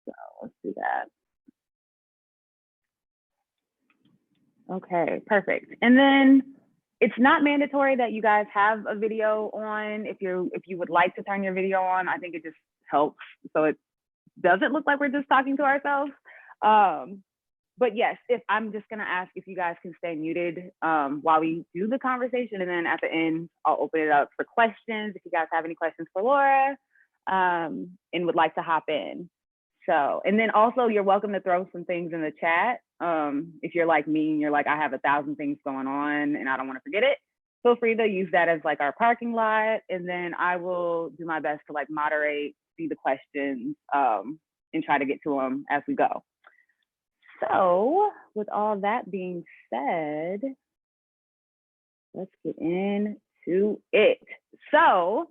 So let's do that. Okay, perfect. And then it's not mandatory that you guys have a video on. If you would like to turn your video on, I think it just helps so it doesn't look like we're just talking to ourselves. But yes, if I'm just gonna ask if you guys can stay muted while we do the conversation, and then at the end I'll open it up for questions if you guys have any questions for Laura and would like to hop in. So, and then also you're welcome to throw some things in the chat. If you're like me and you're like, I have 1,000 things going on and I don't want to forget it, feel free to use that as like our parking lot. And then I will do my best to like moderate, see the questions, and try to get to them as we go. So with all that being said, let's get into it. So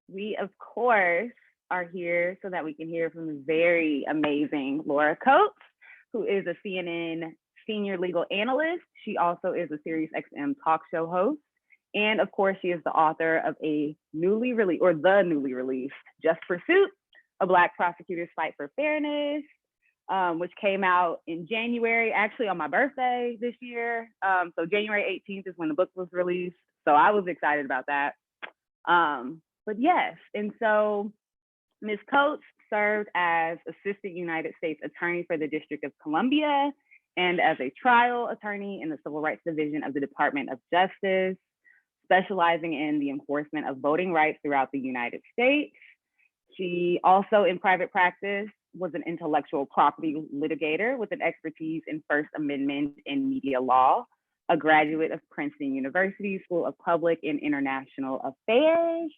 we, of course, are here so that we can hear from the very amazing Laura Coates, who is a CNN senior legal analyst. She also is a Sirius XM talk show host. And of course, she is the author of the newly released Just Pursuit, A Black Prosecutor's Fight for Fairness, which came out in January, actually on my birthday this year. So January 18th is when the book was released. So I was excited about that. But yes, and so Ms. Coates served as Assistant United States Attorney for the District of Columbia and as a trial attorney in the Civil Rights Division of the Department of Justice, specializing in the enforcement of voting rights throughout the United States. She also, in private practice, was an intellectual property litigator with an expertise in First Amendment and media law, a graduate of Princeton University School of Public and International Affairs,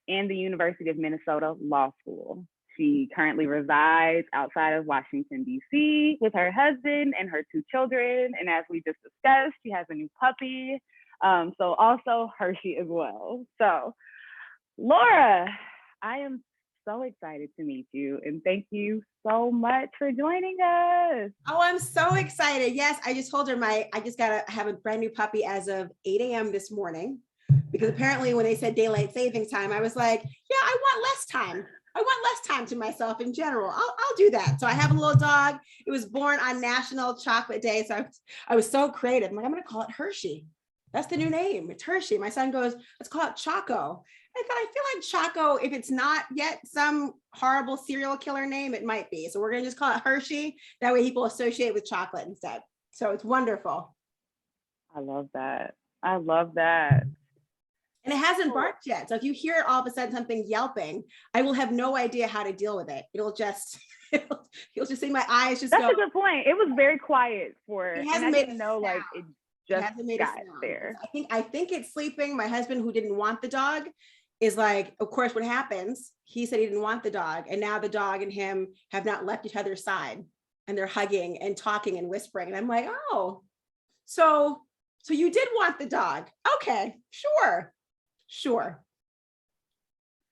and the University of Minnesota Law School. She currently resides outside of Washington, D.C. with her husband and her 2 children. And as we just discussed, she has a new puppy. So also Hershey as well. So Laura, I am so excited to meet you. And thank you so much for joining us. Oh, I'm so excited. Yes, I just told her I just got to have a brand new puppy as of 8 a.m. this morning. Because apparently when they said daylight savings time, I was like, yeah, I want less time. I want less time to myself in general. I'll do that. So I have a little dog. It was born on National Chocolate Day. So I was so creative. I'm like, I'm going to call it Hershey. That's the new name. It's Hershey. My son goes, let's call it Choco. I thought, I feel like Choco, if it's not yet some horrible serial killer name, it might be. So we're going to just call it Hershey. That way people associate with chocolate instead. So it's wonderful. I love that. I love that. And it hasn't barked yet. So if you hear all of a sudden something yelping, I will have no idea how to deal with it. It'll just, you'll just see my eyes just That's go. That's a good point. It was very quiet for, it hasn't made a sound. Like it just got there. I think it's sleeping. My husband, who didn't want the dog, is like, of course, what happens? He said he didn't want the dog. And now the dog and him have not left each other's side. And they're hugging and talking and whispering. And I'm like, oh, so you did want the dog. Okay, sure.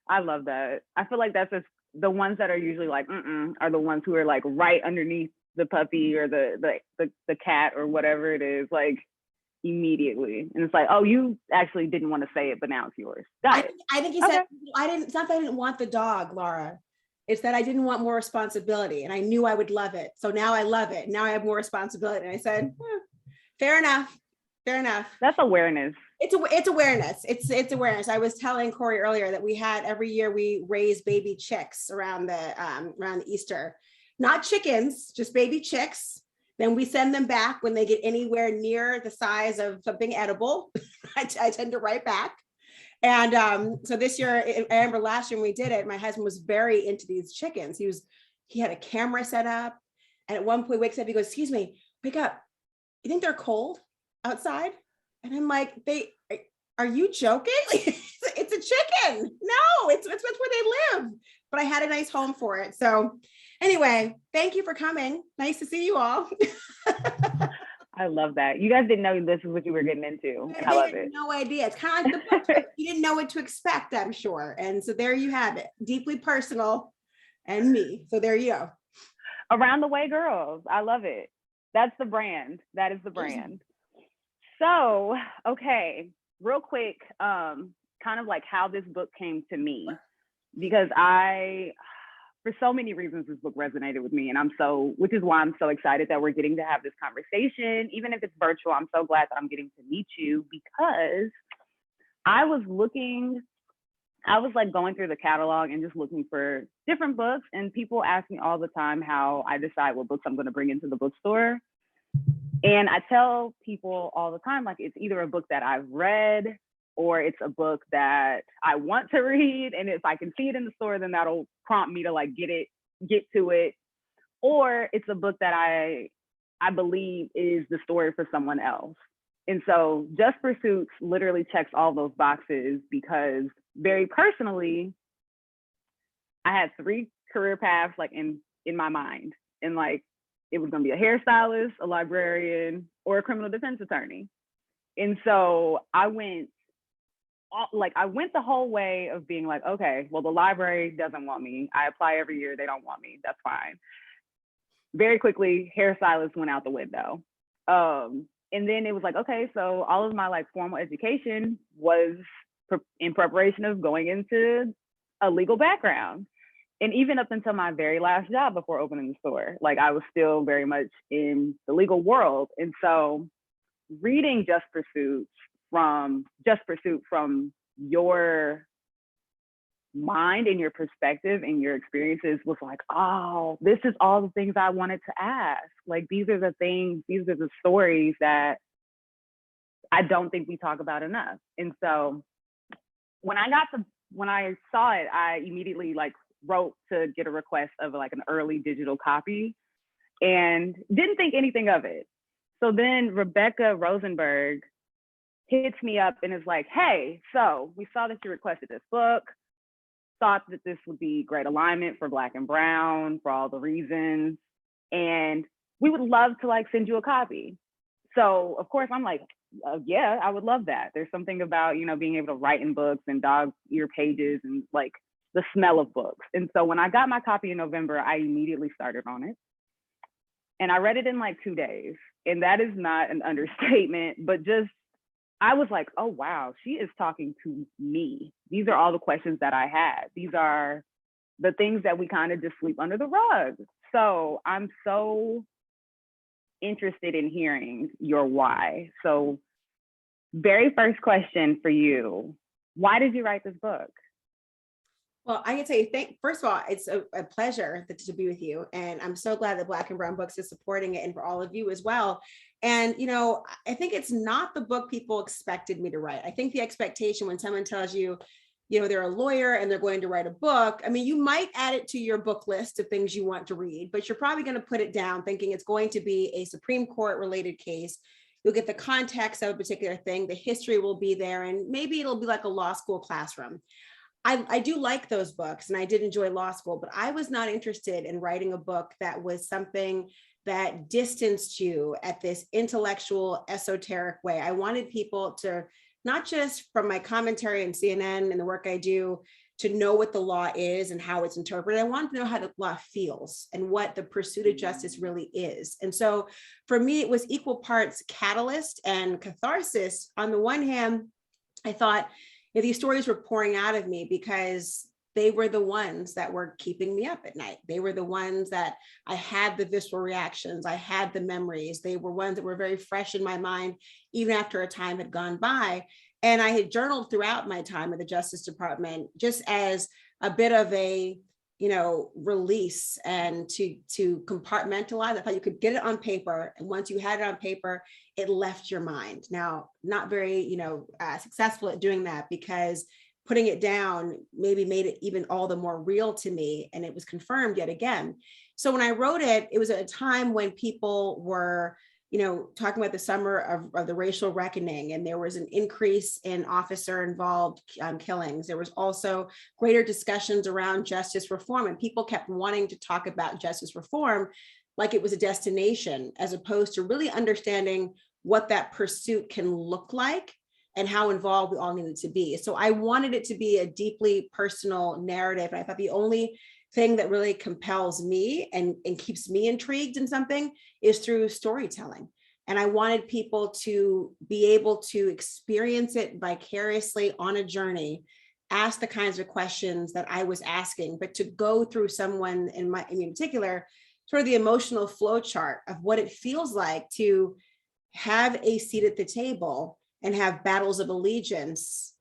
I love that. I feel like that's just the ones that are usually like, are the ones who are like right underneath the puppy or the cat or whatever it is, like immediately. And it's like, oh, you actually didn't want to say it, but now it's yours. Got it. I think he said, it's not that I didn't want the dog, Laura. It's that I didn't want more responsibility and I knew I would love it. So now I love it. Now I have more responsibility. And I said, fair enough. That's awareness. It's awareness. It's awareness. I was telling Corey earlier that every year we raise baby chicks around Easter, not chickens, just baby chicks. Then we send them back when they get anywhere near the size of something edible. I tend to write back. And so this year, I remember last year when we did it, my husband was very into these chickens. He had a camera set up. And at one point wakes up, he goes, excuse me, wake up. You think they're cold outside? And I'm like, are you joking? It's a chicken. No, it's where they live. But I had a nice home for it. So anyway, thank you for coming. Nice to see you all. I love that. You guys didn't know this is what you were getting into. I love it. No idea. It's kind of like the book. You didn't know what to expect, I'm sure. And so there you have it. Deeply personal and me. So there you go. Around the Way Girls. I love it. That's the brand. That is the brand. So, okay, real quick, kind of like how this book came to me, because I for so many reasons, this book resonated with me. And which is why I'm so excited that we're getting to have this conversation. Even if it's virtual, I'm so glad that I'm getting to meet you, because I was like going through the catalog and just looking for different books. And people ask me all the time how I decide what books I'm going to bring into the bookstore. And I tell people all the time, like, it's either a book that I've read or it's a book that I want to read. And if I can see it in the store, then that'll prompt me to like get to it. Or it's a book that I believe is the story for someone else. And so Just Pursuits literally checks all those boxes, because very personally, I had 3 career paths like in my mind. And like, it was going to be a hairstylist, a librarian, or a criminal defense attorney. And so I went the whole way of being like, okay, well, the library doesn't want me. I apply every year. They don't want me. That's fine. Very quickly, hairstylist went out the window. And then it was like, okay, so all of my like formal education was in preparation of going into a legal background. And even up until my very last job before opening the store, like I was still very much in the legal world. And so reading Just Pursuit from your mind and your perspective and your experiences was like, oh, this is all the things I wanted to ask. Like, these are the stories that I don't think we talk about enough. And so when I saw it, I immediately like wrote to get a request of like an early digital copy and didn't think anything of it. So then Rebecca Rosenberg hits me up and is like, hey, so we saw that you requested this book, thought that this would be great alignment for Black and Brown for all the reasons, and we would love to like send you a copy. So of course I'm like, yeah, I would love that. There's something about, being able to write in books and dog ear pages and like the smell of books. And so when I got my copy in November, I immediately started on it. And I read it in like 2 days. And that is not an understatement, but just, I was like, oh, wow, she is talking to me. These are all the questions that I had. These are the things that we kind of just sweep under the rug. So I'm so interested in hearing your why. So very first question for you, why did you write this book? Well, I can say, first of all, it's a pleasure to be with you. And I'm so glad that Black and Brown Books is supporting it, and for all of you as well. And, I think it's not the book people expected me to write. I think the expectation when someone tells you, they're a lawyer and they're going to write a book, I mean, you might add it to your book list of things you want to read, but you're probably going to put it down thinking it's going to be a Supreme Court related case. You'll get the context of a particular thing, the history will be there, and maybe it'll be like a law school classroom. I do like those books and I did enjoy law school, but I was not interested in writing a book that was something that distanced you at this intellectual, esoteric way. I wanted people to, not just from my commentary and CNN and the work I do, to know what the law is and how it's interpreted. I wanted to know how the law feels and what the pursuit of justice really is. And so for me, it was equal parts catalyst and catharsis. On the one hand, I thought, these stories were pouring out of me because they were the ones that were keeping me up at night. They were the ones that I had the visceral reactions. I had the memories. They were ones that were very fresh in my mind, even after a time had gone by. And I had journaled throughout my time at the Justice Department, just as a bit of a, release and to compartmentalize. I thought you could get it on paper. And once you had it on paper, it left your mind. Now, not very, successful at doing that, because putting it down maybe made it even all the more real to me. And it was confirmed yet again. So when I wrote it, it was at a time when people were, talking about the summer of the racial reckoning, and there was an increase in officer involved killings. There was also greater discussions around justice reform, and people kept wanting to talk about justice reform like it was a destination, as opposed to really understanding what that pursuit can look like and how involved we all needed to be. So I wanted it to be a deeply personal narrative. And I thought the only thing that really compels me and keeps me intrigued in something is through storytelling. And I wanted people to be able to experience it vicariously on a journey ask the kinds of questions that I was asking, but to go through someone in particular, sort of the emotional flow chart of what it feels like to have a seat at the table and have battles of allegiance,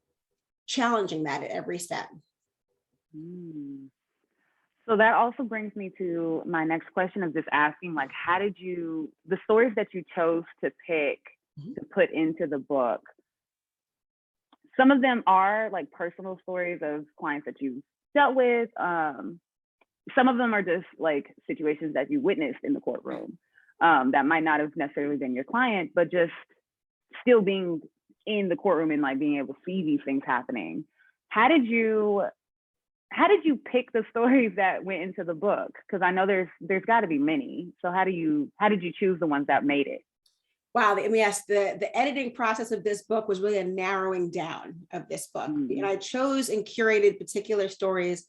challenging that at every step. Mm. So that also brings me to my next question of just asking, like, how did you, the stories that you chose to pick to put into the book, some of them are like personal stories of clients that you've dealt with. Some of them are just like situations that you witnessed in the courtroom that might not have necessarily been your client, but just still being in the courtroom and like being able to see these things happening. How did you pick the stories that went into the book? Because I know there's got to be many. So how did you choose the ones that made it? Wow, I mean, yes, the editing process of this book was really a narrowing down of this book. And I chose and curated particular stories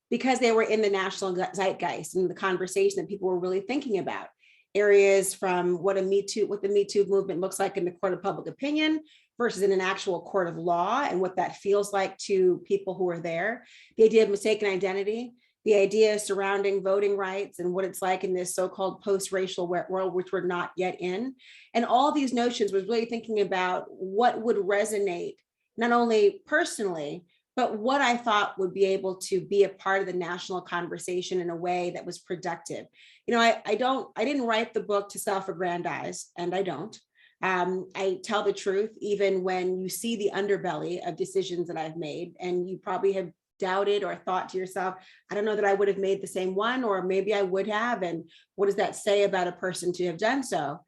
because they were in the national zeitgeist and the conversation that people were really thinking about. Areas from what the Me Too movement looks like in the court of public opinion versus in an actual court of law, and what that feels like to people who are there. The idea of mistaken identity, the idea surrounding voting rights and what it's like in this so-called post-racial world, which we're not yet in. And all these notions was really thinking about what would resonate, not only personally, but what I thought would be able to be a part of the national conversation in a way that was productive. You know, I didn't write the book to self-aggrandize, and I don't. I tell the truth, even when you see the underbelly of decisions that I've made, and you probably have doubted or thought to yourself, I don't know that I would have made the same one, or maybe I would have. And what does that say about a person to have done so?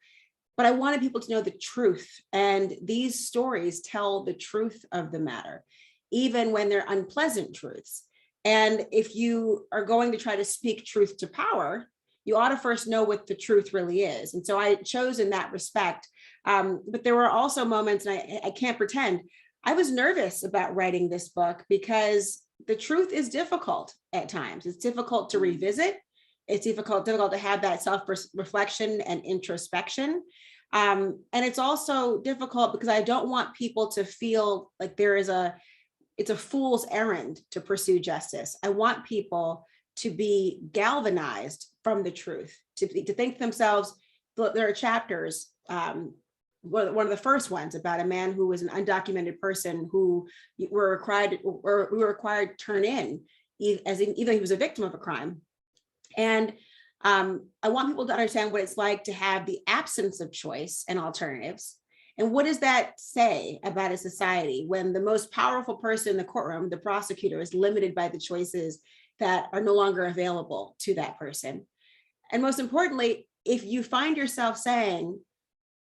But I wanted people to know the truth. And these stories tell the truth of the matter, even when they're unpleasant truths. And if you are going to try to speak truth to power, you ought to first know what the truth really is. And so I chose in that respect. But there were also moments, and I can't pretend, I was nervous about writing this book because the truth is difficult at times. It's difficult to revisit. It's difficult to have that self-reflection and introspection. And it's also difficult because I don't want people to feel like it's a fool's errand to pursue justice. I want people to be galvanized from the truth, to think to themselves. There are chapters, one of the first ones about a man who was an undocumented person who we were required to turn in, even though he was a victim of a crime. And I want people to understand what it's like to have the absence of choice and alternatives. And what does that say about a society when the most powerful person in the courtroom, the prosecutor, is limited by the choices that are no longer available to that person? And most importantly, if you find yourself saying,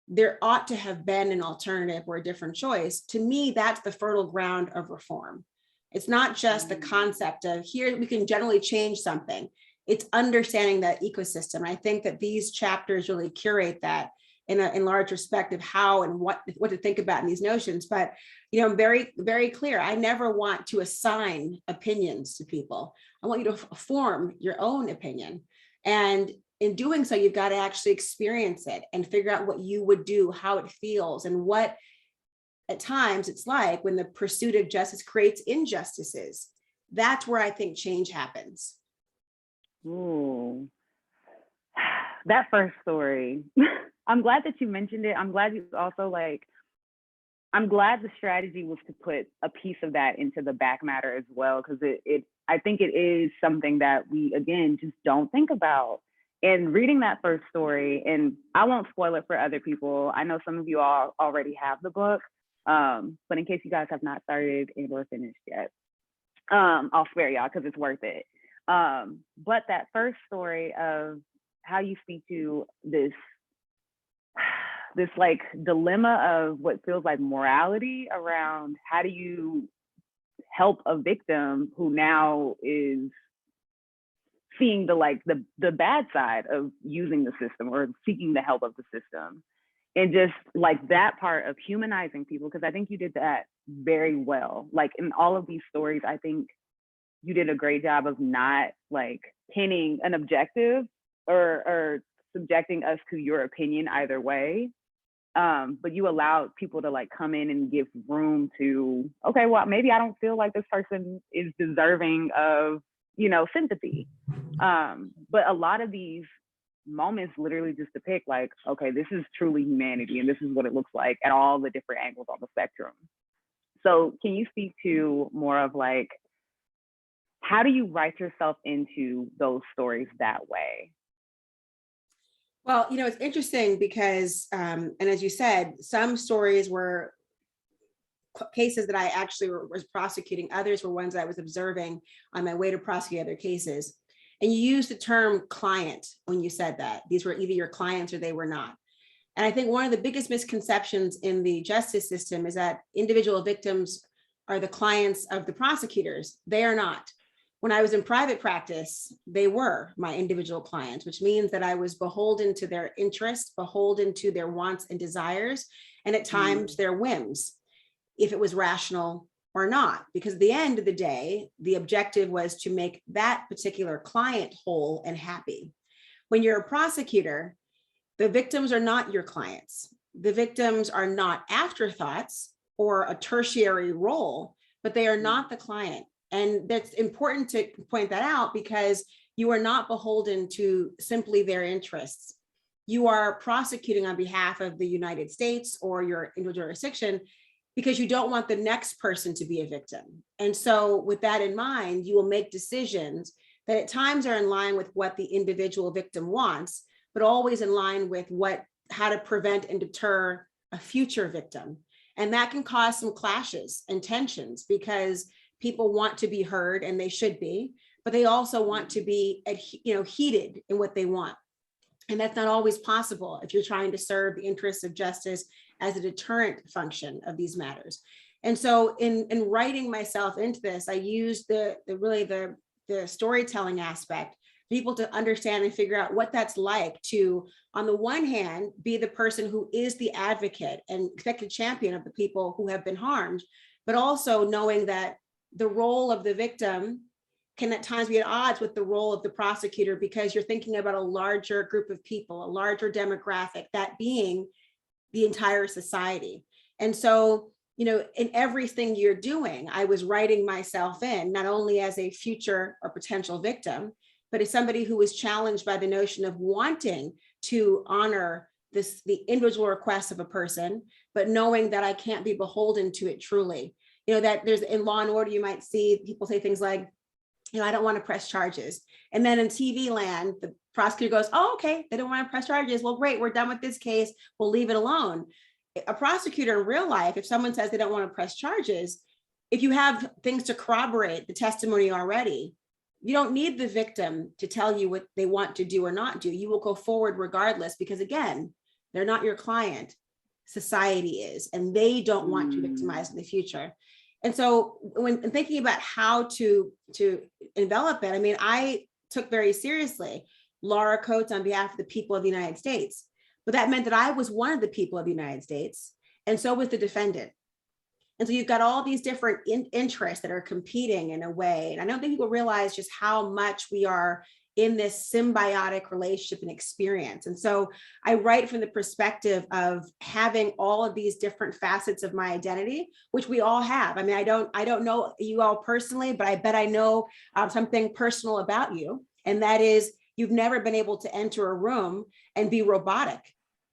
there ought to have been an alternative or a different choice, to me, that's the fertile ground of reform. It's not just the concept of here, we can generally change something. It's understanding that ecosystem. I think that these chapters really curate that in large respect of how and what to think about in these notions. But, you know, I'm very, very clear. I never want to assign opinions to people. I want you to form your own opinion. And in doing so, you've got to actually experience it and figure out what you would do, how it feels, and what at times it's like when the pursuit of justice creates injustices. That's where I think change happens. Ooh, that first story. I'm glad that you mentioned it. I'm glad you also I'm glad the strategy was to put a piece of that into the back matter as well, because I think it is something that we, again, just don't think about. And reading that first story, and I won't spoil it for other people. I know some of you all already have the book, but in case you guys have not started and or finished yet, I'll spare y'all because it's worth it. But that first story of how you speak to this like dilemma of what feels like morality around how do you help a victim who now is seeing the bad side of using the system or seeking the help of the system. And just like that part of humanizing people, because I think you did that very well. Like in all of these stories, I think you did a great job of not like pinning an objective or subjecting us to your opinion either way. But you allowed people to like come in and give room to, okay, well, maybe I don't feel like this person is deserving of, you know, sympathy. But a lot of these moments literally just depict like, okay, this is truly humanity and this is what it looks like at all the different angles on the spectrum. So can you speak to more of like, how do you write yourself into those stories that way? Well, you know, it's interesting because, and as you said, some stories were cases that I actually was prosecuting. Others were ones that I was observing on my way to prosecute other cases. And you used the term client when you said that. These were either your clients or they were not. And I think one of the biggest misconceptions in the justice system is that individual victims are the clients of the prosecutors. They are not. When I was in private practice, they were my individual clients, which means that I was beholden to their interests, beholden to their wants and desires, and at times their whims, if it was rational or not. Because at the end of the day, the objective was to make that particular client whole and happy. When you're a prosecutor, the victims are not your clients. The victims are not afterthoughts or a tertiary role, but they are not the client. And that's important to point that out because you are not beholden to simply their interests. You are prosecuting on behalf of the United States or your individual jurisdiction because you don't want the next person to be a victim. And so with that in mind, you will make decisions that at times are in line with what the individual victim wants, but always in line with how to prevent and deter a future victim. And that can cause some clashes and tensions because people want to be heard, and they should be, but they also want to be, heated in what they want. And that's not always possible if you're trying to serve the interests of justice as a deterrent function of these matters. And so in writing myself into this, I used the storytelling aspect, people to understand and figure out what that's like to, on the one hand, be the person who is the advocate and expected champion of the people who have been harmed, but also knowing that the role of the victim can at times be at odds with the role of the prosecutor because you're thinking about a larger group of people, a larger demographic, that being the entire society. And so, in everything you're doing, I was writing myself in, not only as a future or potential victim, but as somebody who was challenged by the notion of wanting to honor the individual requests of a person, but knowing that I can't be beholden to it truly. That there's in Law and Order, you might see people say things like, I don't want to press charges. And then in TV land, the prosecutor goes, oh, okay, they don't want to press charges. Well, great, we're done with this case. We'll leave it alone. A prosecutor in real life, if someone says they don't want to press charges, if you have things to corroborate the testimony already, you don't need the victim to tell you what they want to do or not do. You will go forward regardless, because again, they're not your client. Society is, and they don't want you victimized in the future. And so when thinking about how to envelop it, I took very seriously Laura Coates on behalf of the people of the United States, but that meant that I was one of the people of the United States, and so was the defendant. And so you've got all these different interests that are competing in a way. And I don't think people realize just how much we are in this symbiotic relationship and experience. And so I write from the perspective of having all of these different facets of my identity, which we all have. I don't know you all personally, but I bet I know something personal about you. And that is, you've never been able to enter a room and be robotic.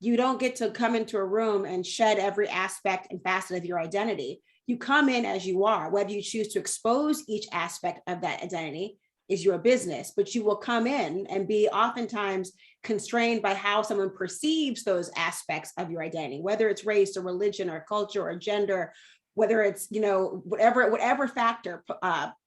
You don't get to come into a room and shed every aspect and facet of your identity. You come in as you are. Whether you choose to expose each aspect of that identity is your business, but you will come in and be oftentimes constrained by how someone perceives those aspects of your identity, whether it's race or religion or culture or gender, whether it's, whatever factor,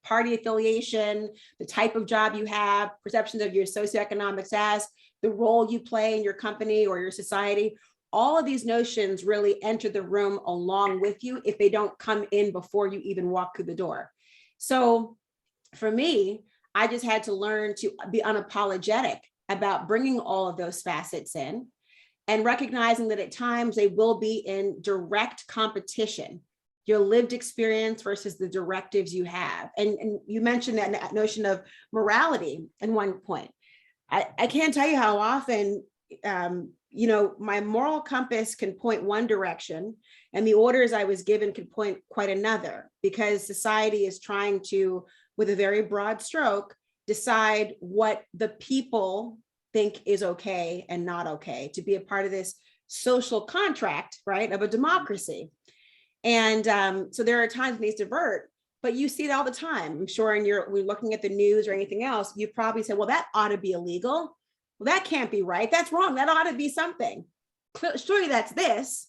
party affiliation, the type of job you have, perceptions of your socioeconomic status, the role you play in your company or your society. All of these notions really enter the room along with you if they don't come in before you even walk through the door. So for me, I just had to learn to be unapologetic about bringing all of those facets in and recognizing that at times they will be in direct competition, your lived experience versus the directives you have. And you mentioned that notion of morality at one point. I can't tell you how often my moral compass can point one direction and the orders I was given could point quite another, because society is trying to, with a very broad stroke, decide what the people think is okay and not okay to be a part of this social contract, right, of a democracy. And so there are times when these divert, but you see it all the time. I'm sure we're looking at the news or anything else, you probably say, well, that ought to be illegal. Well, that can't be right. That's wrong. That ought to be something. Surely that's this.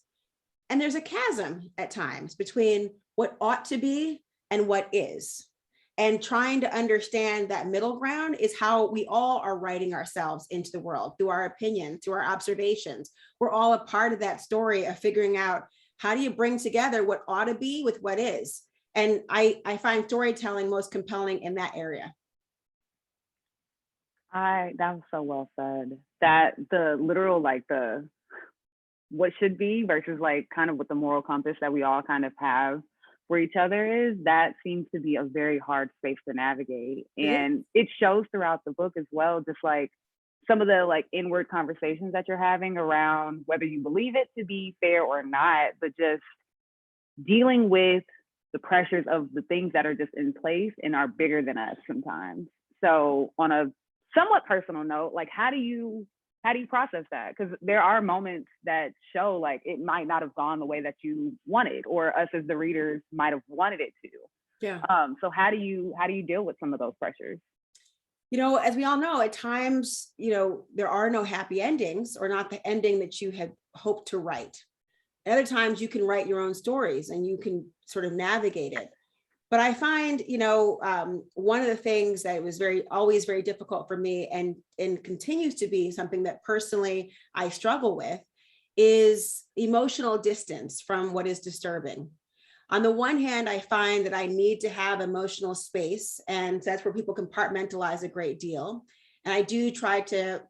And there's a chasm at times between what ought to be and what is. And trying to understand that middle ground is how we all are writing ourselves into the world, through our opinions, through our observations. We're all a part of that story of figuring out, how do you bring together what ought to be with what is? And I find storytelling most compelling in that area. That was so well said. That the literal, like the what should be versus like kind of what the moral compass that we all kind of have for each other is, that seems to be a very hard space to navigate. And it shows throughout the book as well, just like some of the like inward conversations that you're having around whether you believe it to be fair or not, but just dealing with the pressures of the things that are just in place and are bigger than us sometimes. So on a somewhat personal note, like how do you process that? Because there are moments that show like it might not have gone the way that you wanted, or us as the readers might have wanted it to. Yeah. So how do you deal with some of those pressures? As we all know, at times, there are no happy endings, or not the ending that you had hoped to write. At other times you can write your own stories and you can sort of navigate it. But I find, one of the things that was always very difficult for me, and continues to be something that personally I struggle with, is emotional distance from what is disturbing. On the one hand, I find that I need to have emotional space, and that's where people compartmentalize a great deal. And I do try to,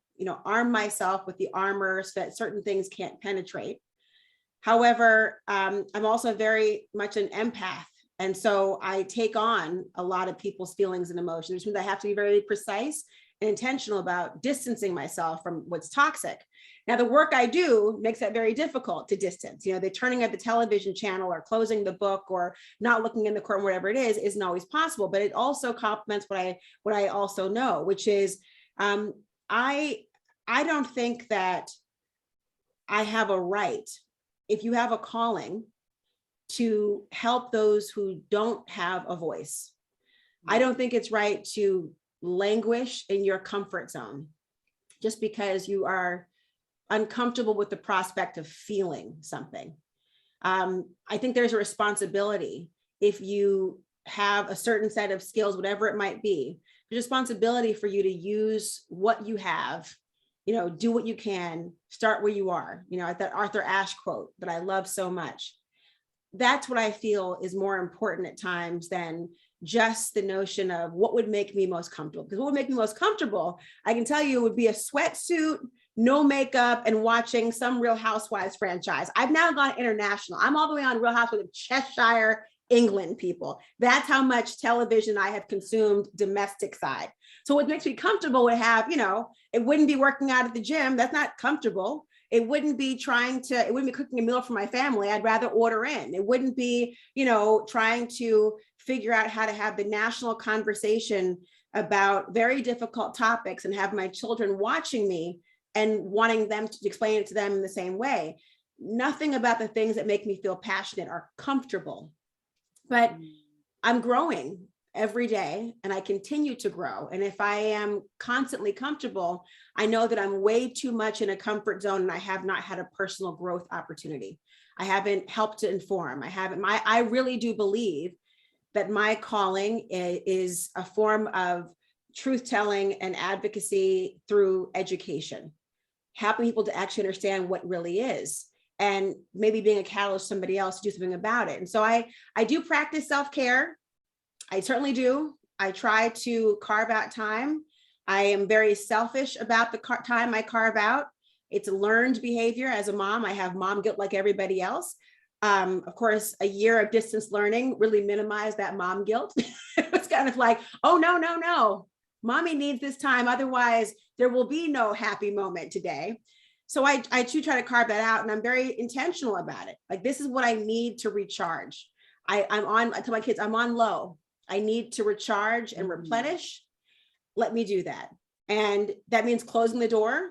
arm myself with the armor so that certain things can't penetrate. However, I'm also very much an empath. And so I take on a lot of people's feelings and emotions, which means I have to be very precise and intentional about distancing myself from what's toxic. Now, the work I do makes that very difficult to distance. The turning of the television channel or closing the book or not looking in the court, whatever it is, isn't always possible. But it also complements what I also know, which is I don't think that I have a right, if you have a calling, to help those who don't have a voice. I don't think it's right to languish in your comfort zone just because you are uncomfortable with the prospect of feeling something. I think there's a responsibility, if you have a certain set of skills, whatever it might be, there's a responsibility for you to use what you have, do what you can, start where you are, at that Arthur Ashe quote that I love so much. That's what I feel is more important at times than just the notion of what would make me most comfortable. Because what would make me most comfortable, I can tell you, would be a sweatsuit, no makeup, and watching some Real Housewives franchise. I've now gone international. I'm all the way on Real Housewives of Cheshire, England, people. That's how much television I have consumed domestic side. So what makes me comfortable would have, it wouldn't be working out at the gym. That's not comfortable. It wouldn't be cooking a meal for my family. I'd rather order in. It wouldn't be, trying to figure out how to have the national conversation about very difficult topics and have my children watching me and wanting them to explain it to them in the same way. Nothing about the things that make me feel passionate are comfortable, but I'm growing every day and I continue to grow. And if I am constantly comfortable, I know that I'm way too much in a comfort zone and I have not had a personal growth opportunity. I haven't helped to inform. I really do believe that my calling is a form of truth-telling and advocacy through education, helping people to actually understand what really is, and maybe being a catalyst to somebody else to do something about it. And so I do practice self-care. I certainly do. I try to carve out time. I am very selfish about the time I carve out. It's a learned behavior as a mom. I have mom guilt like everybody else. Of course, a year of distance learning really minimized that mom guilt. It was kind of like, oh, no. Mommy needs this time. Otherwise, there will be no happy moment today. So I do try to carve that out, and I'm very intentional about it. Like, this is what I need to recharge. I tell my kids, I'm on low. I need to recharge and replenish. Let me do that. And that means closing the door.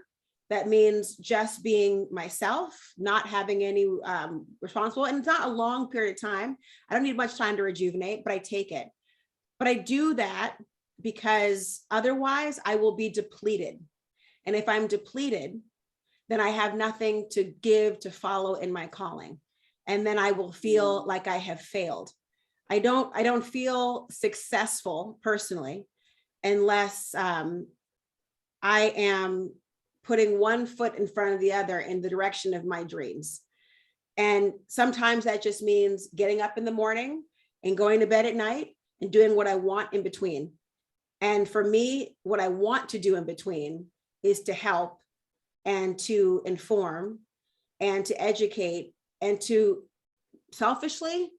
That means just being myself, not having any responsible, and it's not a long period of time. I don't need much time to rejuvenate, but I take it. But I do that because otherwise I will be depleted. And if I'm depleted, then I have nothing to give, to follow in my calling. And then I will feel like I have failed. I don't feel successful personally unless I am putting one foot in front of the other in the direction of my dreams. And sometimes that just means getting up in the morning and going to bed at night and doing what I want in between. And for me, what I want to do in between is to help and to inform and to educate and to selfishly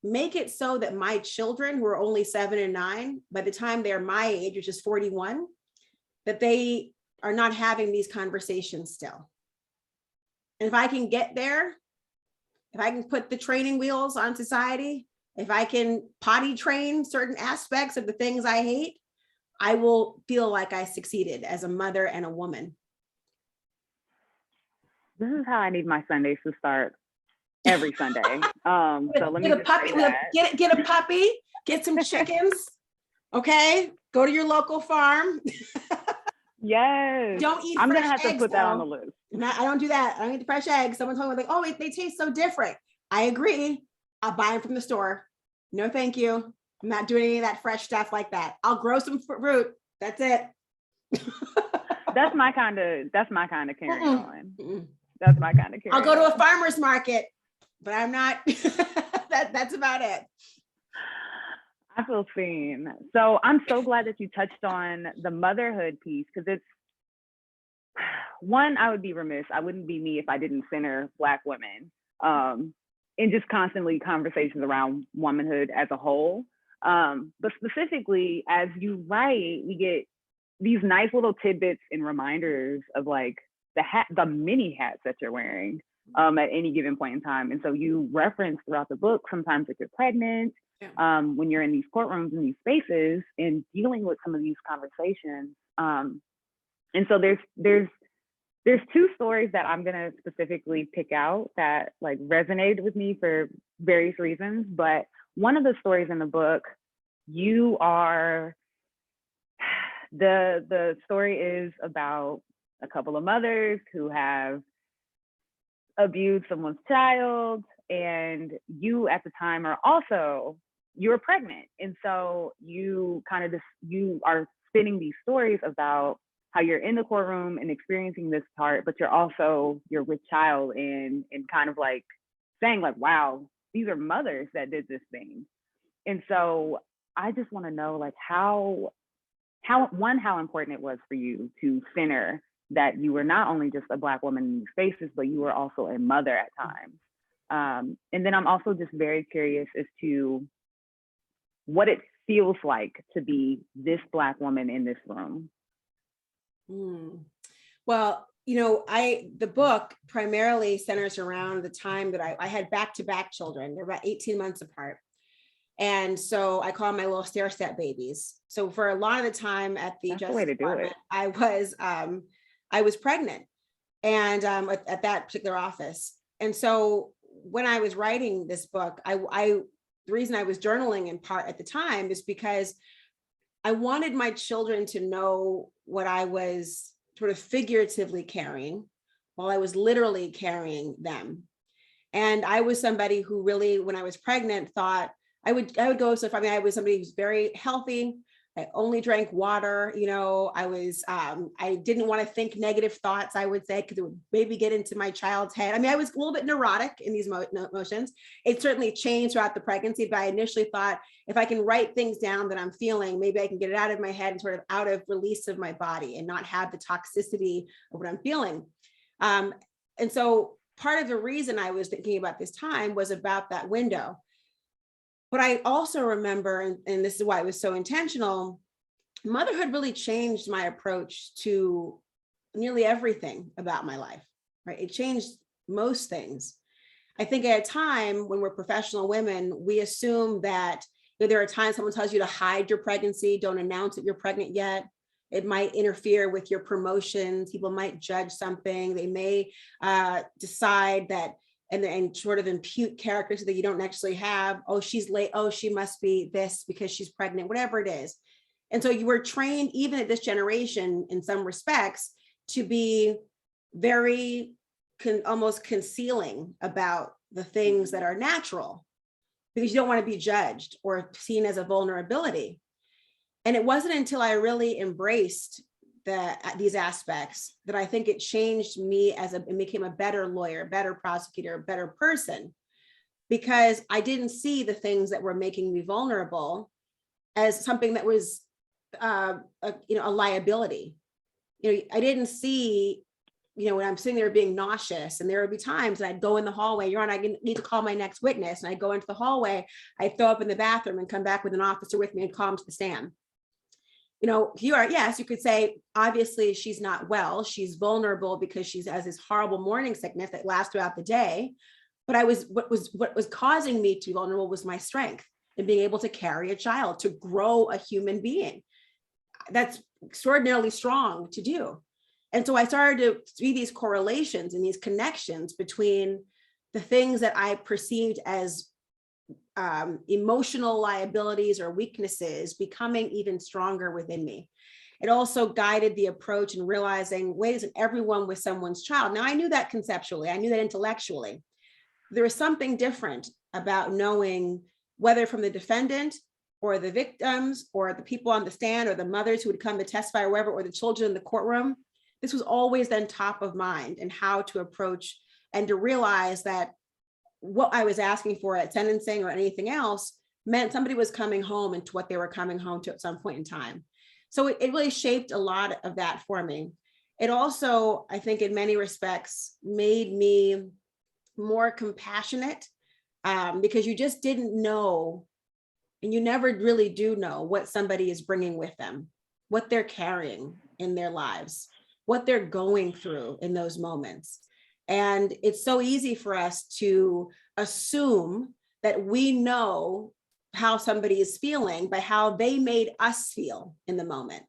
make it so that my children, who are only 7 and 9, by the time they're my age, which is 41, that they are not having these conversations still. And if I can get there, if I can put the training wheels on society, if I can potty train certain aspects of the things I hate, I will feel like I succeeded as a mother and a woman. This is how I need my Sundays to start every Sunday. So let me get a puppy, get a puppy, get some chickens. Okay, go to your local farm. Yes. Don't eat. I'm fresh gonna have eggs, to put that on the though. list. I don't do that. I don't eat the fresh eggs. Someone told me, like, oh, they taste so different. I agree. I'll buy them from the store. No, thank you. I'm not doing any of that fresh stuff like that. I'll grow some fruit. That's it. That's my kind of carrying on. That's my kind of carrying I'll go to a farmer's market, but I'm not. That's about it. I feel seen. So I'm so glad that you touched on the motherhood piece, because it's one, I would be remiss. I wouldn't be me if I didn't center Black women in just constantly conversations around womanhood as a whole. But specifically, as you write, we get these nice little tidbits and reminders of like the many hats that you're wearing at any given point in time. And so you reference throughout the book, sometimes if you're pregnant, when you're in these courtrooms and these spaces and dealing with some of these conversations. And so there's two stories that I'm gonna specifically pick out that like resonated with me for various reasons. But one of the stories in the book, the story is about a couple of mothers who have abused someone's child, and you at the time you're pregnant. And so you are spinning these stories about how you're in the courtroom and experiencing this part, but you're with child and kind of like saying like, wow, these are mothers that did this thing. And so I just want to know like how important it was for you to center that you were not only just a Black woman in these spaces, but you were also a mother at times. And then I'm also just very curious as to what it feels like to be this Black woman in this room. Well, the book primarily centers around the time that I had back-to-back children. They're about 18 months apart. And so I call them my little stair-step babies. So for a lot of the time at the Justice Department, I was pregnant and at that particular office. And so when I was writing this book, the reason I was journaling in part at the time is because I wanted my children to know what I was sort of figuratively carrying while I was literally carrying them. And I was somebody who really, when I was pregnant, thought I would go so far. I mean, I was somebody who's very healthy. I only drank water. I didn't want to think negative thoughts, I would say, because it would maybe get into my child's head. I mean, I was a little bit neurotic in these emotions. It certainly changed throughout the pregnancy, but I initially thought if I can write things down that I'm feeling, maybe I can get it out of my head and sort of out of release of my body and not have the toxicity of what I'm feeling. And so part of the reason I was thinking about this time was about that window. But I also remember, and this is why it was so intentional, motherhood really changed my approach to nearly everything about my life, right? It changed most things. I think at a time when we're professional women, we assume that there are times someone tells you to hide your pregnancy, don't announce that you're pregnant yet. It might interfere with your promotions. People might judge something. They may decide that and sort of impute characters that you don't actually have. Oh, she's late. Oh, she must be this because she's pregnant, whatever it is. And so you were trained, even at this generation, in some respects, to be very almost concealing about the things that are natural because you don't want to be judged or seen as a vulnerability. And it wasn't until I really embraced these aspects that I think it changed me and became a better lawyer, better prosecutor, better person, because I didn't see the things that were making me vulnerable as something that was a liability. I didn't see, when I'm sitting there being nauseous, and there would be times and I'd go in the hallway, Your Honor, I need to call my next witness. And I go into the hallway, I throw up in the bathroom and come back with an officer with me and call him to the stand. Yes, you could say, obviously she's not well. She's vulnerable because she has this horrible morning sickness that lasts throughout the day. But what was causing me to be vulnerable was my strength in being able to carry a child, to grow a human being. That's extraordinarily strong to do. And so I started to see these correlations and these connections between the things that I perceived as emotional liabilities or weaknesses becoming even stronger within me. It also guided the approach in realizing, wait, isn't everyone with someone's child? Now, I knew that conceptually, I knew that intellectually. There was something different about knowing, whether from the defendant or the victims or the people on the stand or the mothers who would come to testify or wherever, or the children in the courtroom. This was always then top of mind, and how to approach and to realize that what I was asking for at sentencing or anything else meant somebody was coming home into what they were coming home to at some point in time. So it really shaped a lot of that for me. It also, I think, in many respects, made me more compassionate because you just didn't know, and you never really do know what somebody is bringing with them, what they're carrying in their lives, what they're going through in those moments. And it's so easy for us to assume that we know how somebody is feeling by how they made us feel in the moment.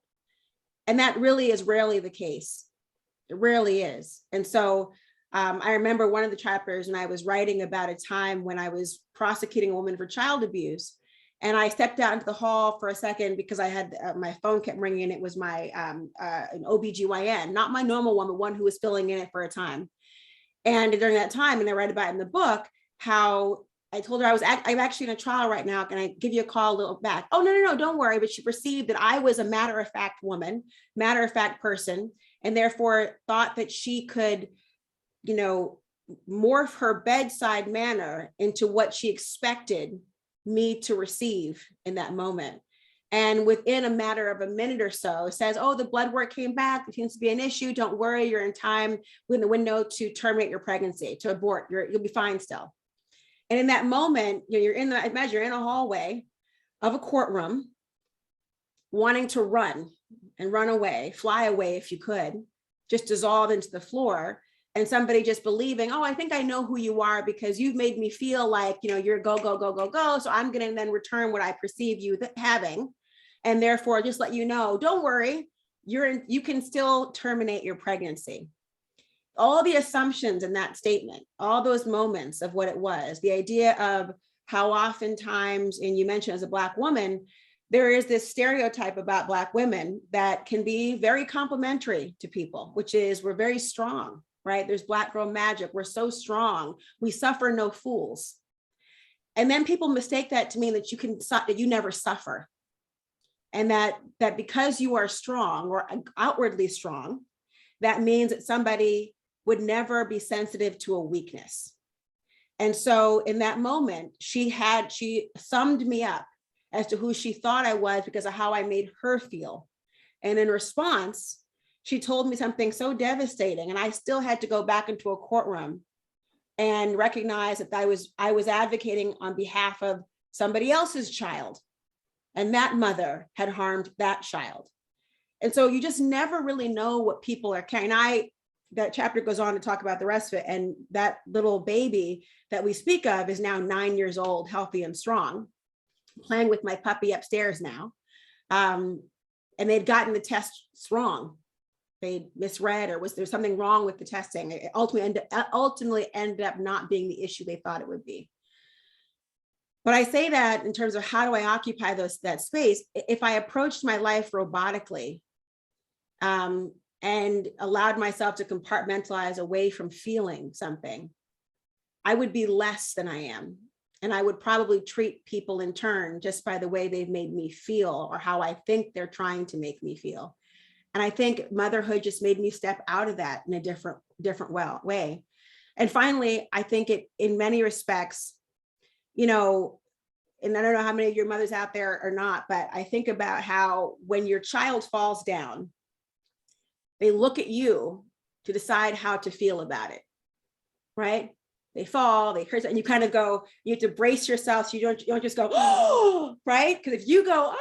And that really is rarely the case. It rarely is. And so I remember one of the chapters, and I was writing about a time when I was prosecuting a woman for child abuse. And I stepped out into the hall for a second because I had my phone kept ringing, and it was my an OBGYN, not my normal one, but one who was filling in it for a time. And during that time, and I read about it in the book, how I told her I'm actually in a trial right now. Can I give you a call a little back? Oh, no, don't worry. But she perceived that I was a matter-of-fact woman, matter-of-fact person, and therefore thought that she could, morph her bedside manner into what she expected me to receive in that moment. And within a matter of a minute or so, says, oh, the blood work came back. There seems to be an issue. Don't worry. You're in time within the window to terminate your pregnancy, to abort. You'll be fine still. And in that moment, imagine you're in a hallway of a courtroom, wanting to run away, fly away if you could, just dissolve into the floor. And somebody just believing, oh, I think I know who you are because you've made me feel like, you're go, go, go, go, go. So I'm going to then return what I perceive you having. And therefore, just let you know, don't worry, you can still terminate your pregnancy. All the assumptions in that statement, all those moments of what it was, the idea of how oftentimes, and you mentioned as a Black woman, there is this stereotype about Black women that can be very complimentary to people, which is we're very strong, right? There's Black girl magic. We're so strong. We suffer no fools. And then people mistake that to mean that you never suffer. And that because you are strong or outwardly strong, that means that somebody would never be sensitive to a weakness. And so in that moment, she summed me up as to who she thought I was because of how I made her feel. And in response, she told me something so devastating. And I still had to go back into a courtroom and recognize that I was advocating on behalf of somebody else's child. and that mother had harmed that child. And so you just never really know what people are carrying. That chapter goes on to talk about the rest of it. And that little baby that we speak of is now 9 years old, healthy and strong, playing with my puppy upstairs now. And they'd gotten the tests wrong. They misread, or was there something wrong with the testing? It ultimately ended up not being the issue they thought it would be. But I say that in terms of how do I occupy that space? If I approached my life robotically, and allowed myself to compartmentalize away from feeling something, I would be less than I am. And I would probably treat people in turn just by the way they've made me feel, or how I think they're trying to make me feel. And I think motherhood just made me step out of that in a different way. And finally, I think it, in many respects, and I don't know how many of your mothers out there are not, but I think about how when your child falls down, they look at you to decide how to feel about it, right? They fall, they hurt, and you kind of go, you have to brace yourself so you don't just go, oh, right? Because if you go,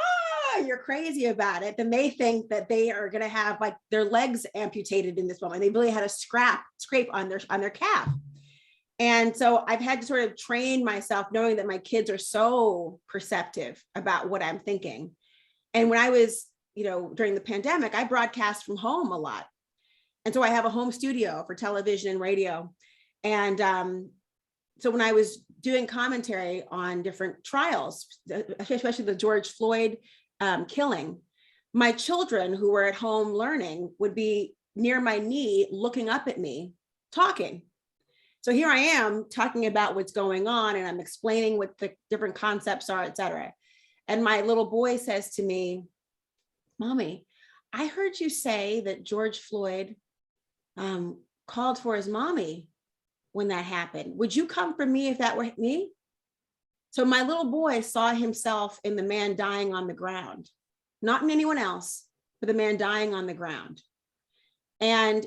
you're crazy about it, then they think that they are going to have like their legs amputated in this moment. They really had a scrape on their calf. And so I've had to sort of train myself, knowing that my kids are so perceptive about what I'm thinking. And when I was, during the pandemic, I broadcast from home a lot. And so I have a home studio for television and radio. And so when I was doing commentary on different trials, especially the George Floyd killing, my children who were at home learning would be near my knee, looking up at me, talking. So here I am talking about what's going on, and I'm explaining what the different concepts are, et cetera. And my little boy says to me, Mommy, I heard you say that George Floyd called for his mommy when that happened. Would you come for me if that were me? So my little boy saw himself in the man dying on the ground, not in anyone else, but the man dying on the ground. And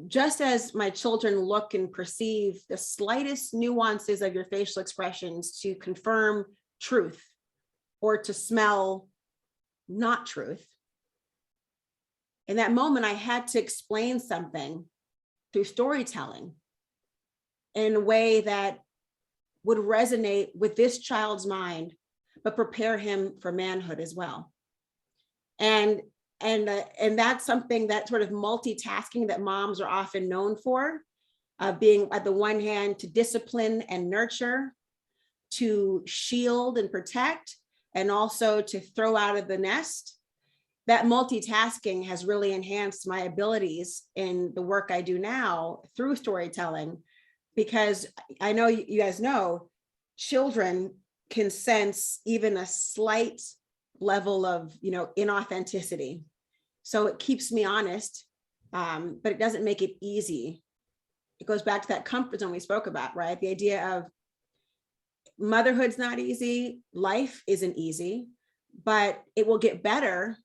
just as my children look and perceive the slightest nuances of your facial expressions to confirm truth or to smell not truth, in that moment, I had to explain something through storytelling in a way that would resonate with this child's mind, but prepare him for manhood as well. And that's something, that sort of multitasking that moms are often known for, being at the one hand to discipline and nurture, to shield and protect, and also to throw out of the nest. That multitasking has really enhanced my abilities in the work I do now through storytelling, because I know you guys know children can sense even a slight level of inauthenticity. So it keeps me honest, but it doesn't make it easy. It goes back to that comfort zone we spoke about, right? The idea of motherhood's not easy, life isn't easy, but it will get better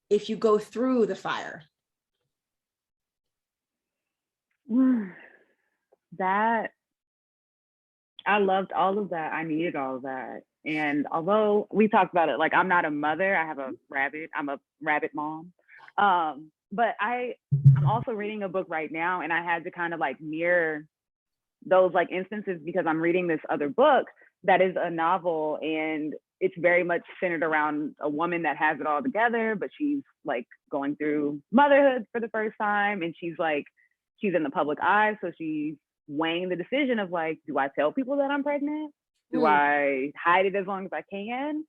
if you go through the fire. That, I loved all of that. I needed all of that. And although we talked about it, like I'm not a mother, I have a rabbit, I'm a rabbit mom. But I'm also reading a book right now, and I had to kind of like mirror those like instances, because I'm reading this other book that is a novel, and it's very much centered around a woman that has it all together, but she's like going through motherhood for the first time. And she's in the public eye. So she's weighing the decision of like, do I tell people that I'm pregnant? Do I hide it as long as I can?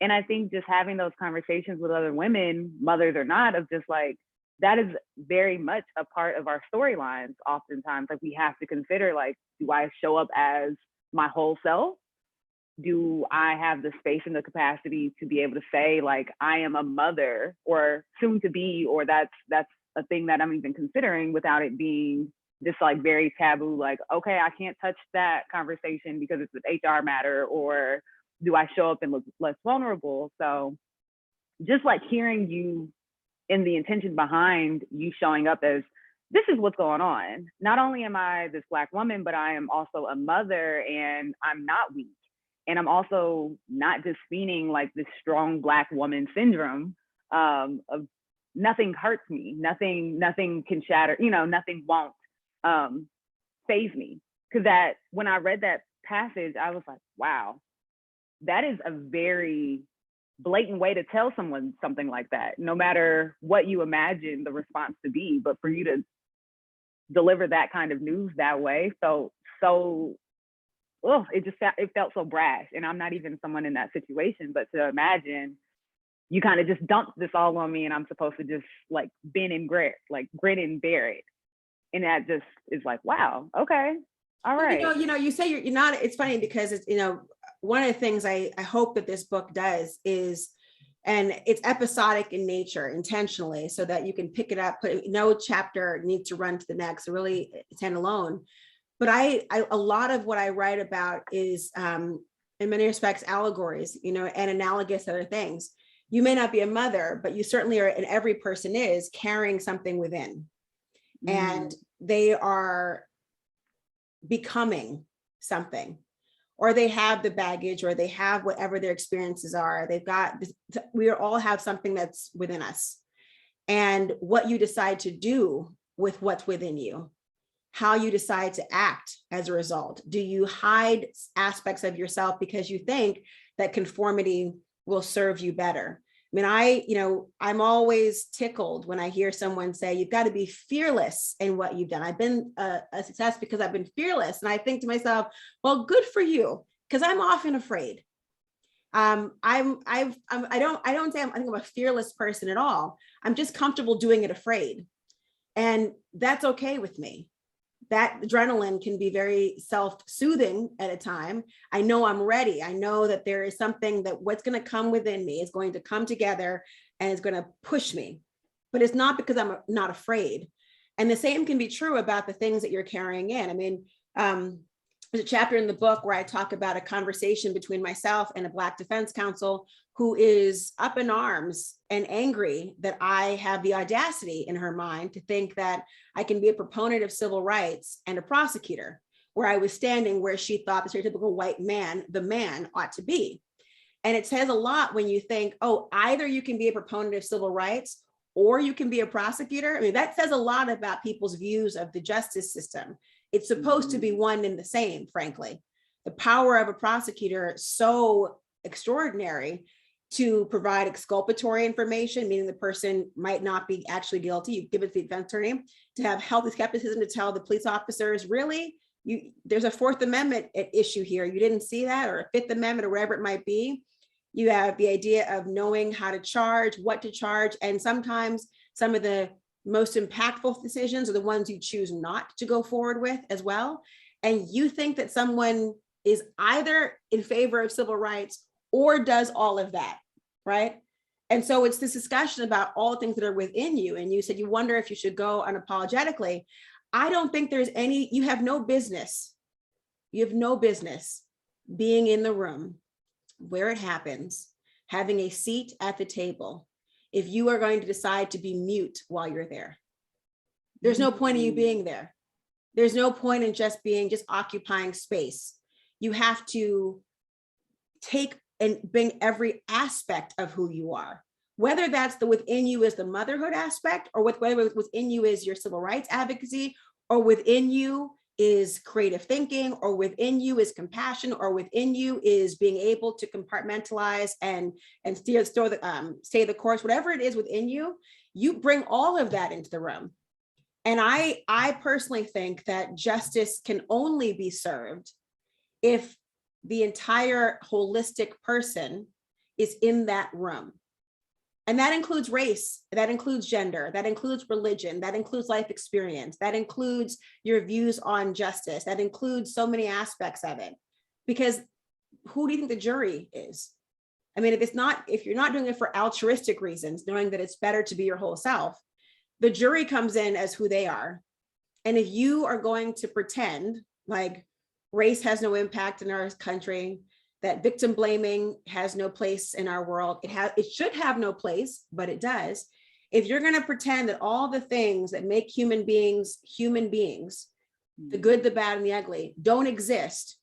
And I think just having those conversations with other women, mothers or not, of just like, that is very much a part of our storylines. Oftentimes, like we have to consider, like, do I show up as my whole self? Do I have the space and the capacity to be able to say, like, I am a mother, or soon to be, or that's a thing that I'm even considering, without it being just like very taboo, like, okay, I can't touch that conversation because it's an HR matter, or do I show up and look less vulnerable? So just like hearing you and the intention behind you showing up as, this is what's going on. Not only am I this Black woman, but I am also a mother, and I'm not weak. And I'm also not just feeling like this strong Black woman syndrome of nothing hurts me, nothing can shatter, nothing won't faze me. Because that when I read that passage, I was like, wow, that is a very blatant way to tell someone something like that, no matter what you imagine the response to be. But for you to deliver that kind of news that way felt so, it felt so brash. And I'm not even someone in that situation, but to imagine you kind of just dumped this all on me and I'm supposed to just like grin and bear it. And that just is like, wow, okay, all right. Well, you say you're not, it's funny because it's, one of the things I hope that this book does is, and it's episodic in nature intentionally so that you can pick it up, no chapter needs to run to the next, so really stand alone. But a lot of what I write about is in many respects allegories, and analogous other things. You may not be a mother, but you certainly are, and every person is carrying something within. And they are becoming something, or they have the baggage, or they have whatever their experiences are. We all have something that's within us. And what you decide to do with what's within you, how you decide to act as a result. Do you hide aspects of yourself because you think that conformity will serve you better? I mean, I'm always tickled when I hear someone say, you've got to be fearless in what you've done. I've been a success because I've been fearless. And I think to myself, well, good for you, because I'm often afraid. I don't say I think I'm a fearless person at all. I'm just comfortable doing it afraid. And that's okay with me. That adrenaline can be very self-soothing at a time. I know I'm ready. I know that there is something that what's going to come within me is going to come together and it's going to push me. But it's not because I'm not afraid. And the same can be true about the things that you're carrying in. I mean, there's a chapter in the book where I talk about a conversation between myself and a Black defense counsel who is up in arms and angry that I have the audacity in her mind to think that I can be a proponent of civil rights and a prosecutor, where I was standing where she thought the stereotypical white man, the man, ought to be. And it says a lot when you think, oh, either you can be a proponent of civil rights or you can be a prosecutor. I mean, that says a lot about people's views of the justice system. It's supposed to be one and the same, frankly. The power of a prosecutor is so extraordinary to provide exculpatory information, meaning the person might not be actually guilty. You give it to the defense attorney, to have healthy skepticism to tell the police officers, really, there's a Fourth Amendment issue here. You didn't see that, or a Fifth Amendment, or whatever it might be. You have the idea of knowing how to charge, what to charge, and sometimes some of the most impactful decisions are the ones you choose not to go forward with as well. And you think that someone is either in favor of civil rights or does all of that, right? And so it's this discussion about all the things that are within you. And you said you wonder if you should go unapologetically. I don't think there's you have no business being in the room where it happens, having a seat at the table, if you are going to decide to be mute while you're there. There's no point in you being there. There's no point in just occupying space. You have to take and bring every aspect of who you are, whether that's the within you is the motherhood aspect, or whether within you is your civil rights advocacy, or within you is creative thinking, or within you is compassion, or within you is being able to compartmentalize and stay the course, whatever it is within you, you bring all of that into the room. And I personally think that justice can only be served if the entire holistic person is in that room. And that includes race, that includes gender, that includes religion, that includes life experience, that includes your views on justice, that includes so many aspects of it. Because who do you think the jury is? I mean, if you're not doing it for altruistic reasons, knowing that it's better to be your whole self, the jury comes in as who they are. And if you are going to pretend like race has no impact in our country, that victim blaming has no place in our world, it should have no place, but it does. If you're going to pretend that all the things that make human beings, the good, the bad, and the ugly, don't exist,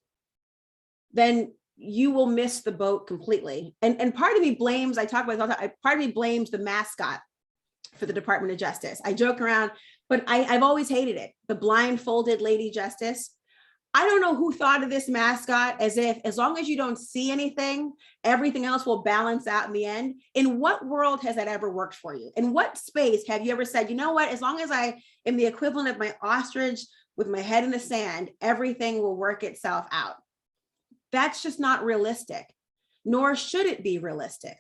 then you will miss the boat completely. And part of me blames, I talk about it all the time, part of me blames the mascot for the Department of Justice. I joke around, but I've always hated it. The blindfolded Lady Justice. I don't know who thought of this mascot as if, as long as you don't see anything, everything else will balance out in the end. In what world has that ever worked for you? In what space have you ever said, you know what, as long as I am the equivalent of my ostrich with my head in the sand, everything will work itself out? That's just not realistic, nor should it be realistic.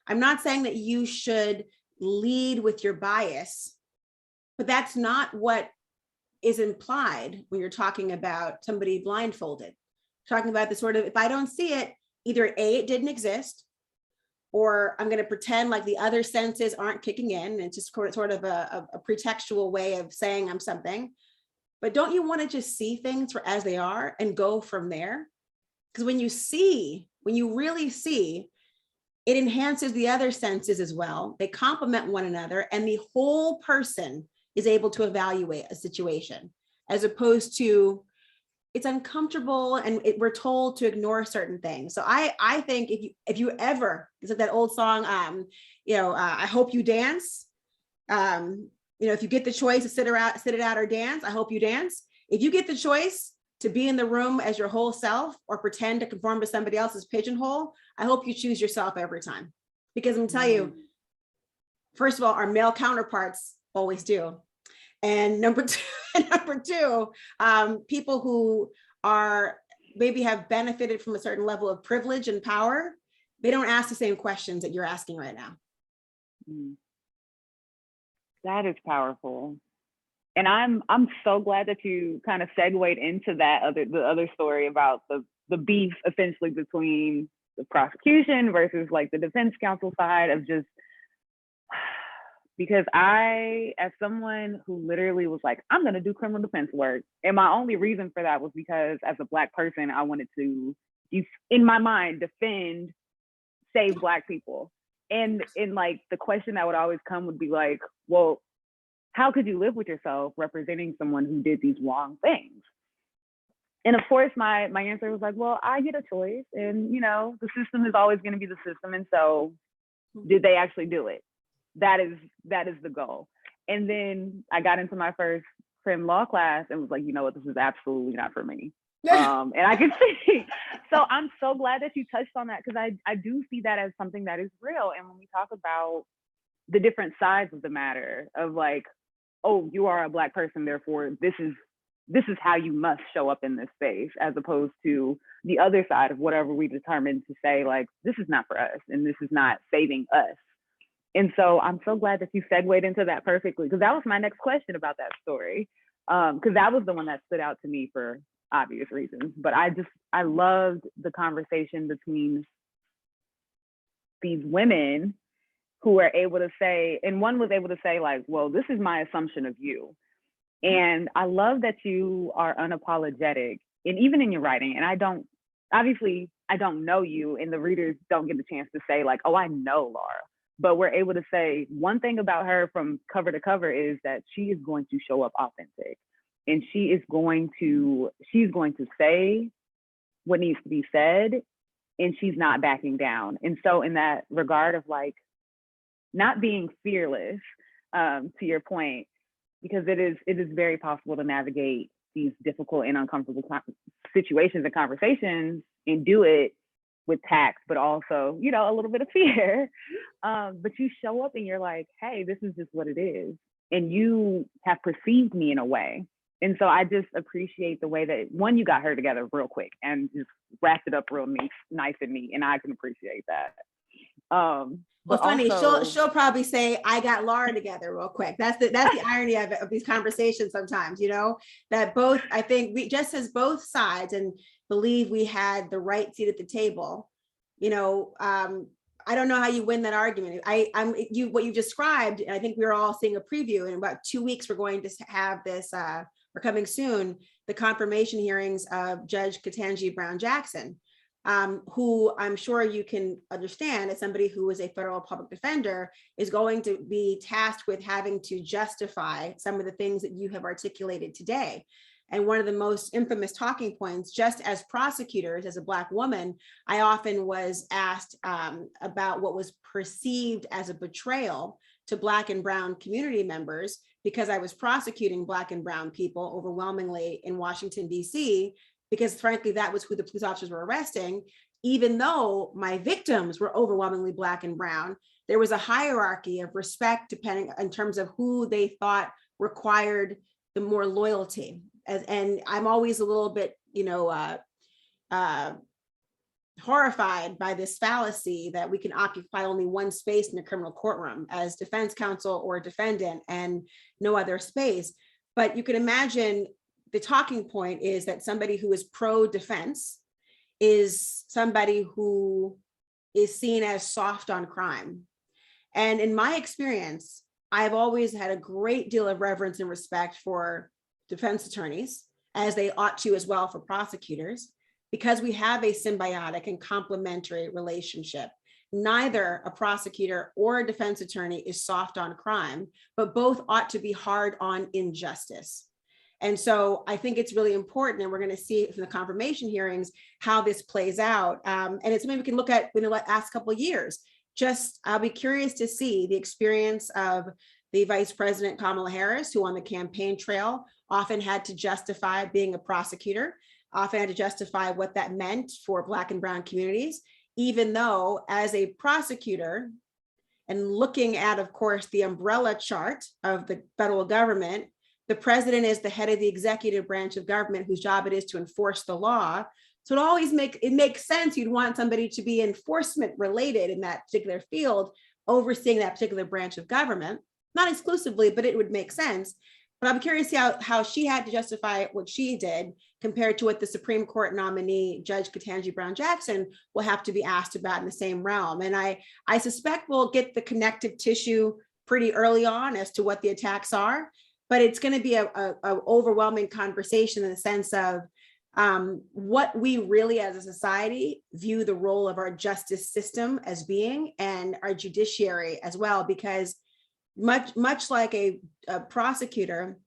I'm not saying that you should lead with your bias, but that's not what is implied when you're talking about somebody blindfolded. Talking about the sort of, if I don't see it, either A, it didn't exist, or I'm going to pretend like the other senses aren't kicking in. It's just sort of a pretextual way of saying I'm something. But don't you want to just see things for as they are and go from there? Because when you really see, it enhances the other senses as well. They complement one another, and the whole person is able to evaluate a situation, as opposed to it's uncomfortable and we're told to ignore certain things. So I think if you ever, it's like that old song, I hope you dance. If you get the choice to sit it out or dance, I hope you dance. If you get the choice to be in the room as your whole self or pretend to conform to somebody else's pigeonhole, I hope you choose yourself every time. Because I'm gonna tell you, first of all, our male counterparts always do. And number two, people who are maybe have benefited from a certain level of privilege and power, they don't ask the same questions that you're asking right now. That is powerful. And I'm so glad that you kind of segued into the other story about the beef essentially between the prosecution versus like the defense counsel side of just, because I, as someone who literally was like, I'm going to do criminal defense work. And my only reason for that was because as a Black person, I wanted to, in my mind, save Black people. And in like the question that would always come would be like, well, how could you live with yourself representing someone who did these wrong things? And of course, my answer was like, well, I get a choice. And, the system is always going to be the system. And so did they actually do it? That is the goal. And then I got into my first crim law class and was like, you know what, this is absolutely not for me. And I can see. So I'm so glad that you touched on that, because I do see that as something that is real. And when we talk about the different sides of the matter of like, oh, you are a Black person, therefore this is how you must show up in this space, as opposed to the other side of whatever we determined to say, like, this is not for us and this is not saving us. And so I'm so glad that you segued into that perfectly, because that was my next question about that story, because that was the one that stood out to me for obvious reasons. But I loved the conversation between these women who were able to say, and one was able to say like, well, this is my assumption of you. And I love that you are unapologetic, and even in your writing, and I don't know you, and the readers don't get the chance to say like, oh, I know Laura. But we're able to say one thing about her from cover to cover is that she is going to show up authentic, and she's going to say what needs to be said, and she's not backing down. And so in that regard of like not being fearless, to your point, because it is very possible to navigate these difficult and uncomfortable situations and conversations and do it with tact, but also, a little bit of fear. But you show up and you're like, hey, this is just what it is. And you have perceived me in a way. And so I just appreciate the way that, one, you got her together real quick and just wrapped it up real nice and neat. And I can appreciate that. Well, funny, also, she'll probably say, I got Laura together real quick. That's the irony of these conversations sometimes, that both, I think we just as both sides and believe we had the right seat at the table, I don't know how you win that argument. What you described, and I think we were all seeing a preview. In about 2 weeks, we're going to have this, we're coming soon, the confirmation hearings of Judge Ketanji Brown Jackson, who I'm sure you can understand as somebody who is a federal public defender is going to be tasked with having to justify some of the things that you have articulated today. And one of the most infamous talking points, just as prosecutors, as a Black woman, I often was asked about what was perceived as a betrayal to Black and Brown community members, because I was prosecuting Black and Brown people overwhelmingly in Washington, D.C., because frankly, that was who the police officers were arresting. Even though my victims were overwhelmingly Black and Brown, there was a hierarchy of respect depending in terms of who they thought required the more loyalty. And I'm always a little bit, horrified by this fallacy that we can occupy only one space in a criminal courtroom as defense counsel or defendant and no other space. But you can imagine the talking point is that somebody who is pro-defense is somebody who is seen as soft on crime. And in my experience, I've always had a great deal of reverence and respect for defense attorneys, as they ought to as well for prosecutors, because we have a symbiotic and complementary relationship. Neither a prosecutor or a defense attorney is soft on crime, but both ought to be hard on injustice. And so I think it's really important, and we're going to see from the confirmation hearings how this plays out. And it's something we can look at in the last couple of years. I'll be curious to see the experience of the Vice President Kamala Harris, who on the campaign trail often had to justify being a prosecutor, often had to justify what that meant for Black and Brown communities, even though as a prosecutor, and looking at, of course, the umbrella chart of the federal government, the president is the head of the executive branch of government whose job it is to enforce the law. So it makes sense you'd want somebody to be enforcement related in that particular field, overseeing that particular branch of government, not exclusively, but it would make sense. But I'm curious to see how she had to justify what she did compared to what the Supreme Court nominee, Judge Ketanji Brown Jackson, will have to be asked about in the same realm. And I suspect we'll get the connective tissue pretty early on as to what the attacks are, but it's going to be a overwhelming conversation in the sense of what we really as a society view the role of our justice system as being, and our judiciary as well, because much like a prosecutor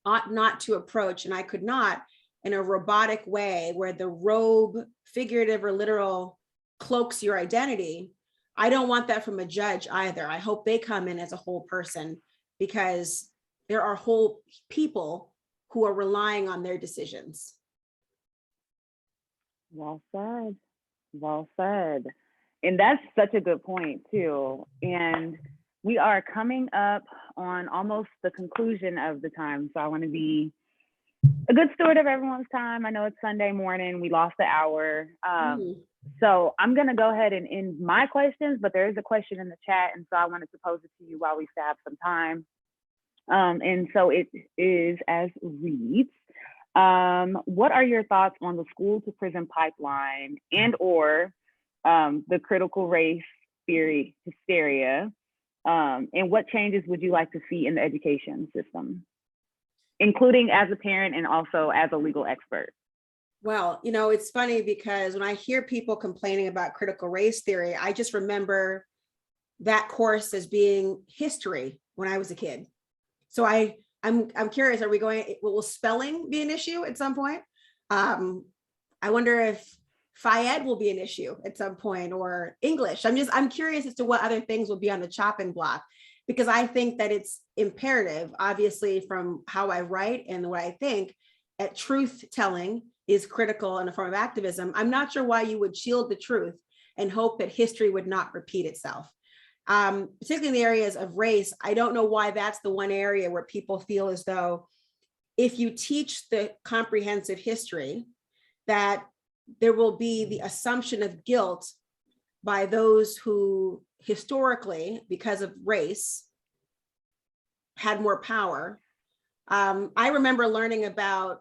ought not to approach, and I could not, in a robotic way where the robe, figurative or literal, cloaks your identity. I don't want that from a judge either. I hope they come in as a whole person, because there are whole people who are relying on their decisions. Well said. Well said. And that's such a good point too. And we are coming up on almost the conclusion of the time. So I want to be a good steward of everyone's time. I know it's Sunday morning. We lost the hour. So I'm going to go ahead and end my questions, but there is a question in the chat. And so I wanted to pose it to you while we still have some time. And so it is as reads. What are your thoughts on the school to prison pipeline and or the critical race theory hysteria? And what changes would you like to see in the education system, including as a parent and also as a legal expert? Well, it's funny because when I hear people complaining about critical race theory, I just remember that course as being history when I was a kid. So I'm curious, will spelling be an issue at some point? I wonder if Fayed will be an issue at some point, or English. I'm curious as to what other things will be on the chopping block, because I think that it's imperative, obviously, from how I write and what I think, that truth telling is critical in a form of activism. I'm not sure why you would shield the truth and hope that history would not repeat itself. Particularly in the areas of race, I don't know why that's the one area where people feel as though if you teach the comprehensive history, that there will be the assumption of guilt by those who historically, because of race, had more power. I remember learning about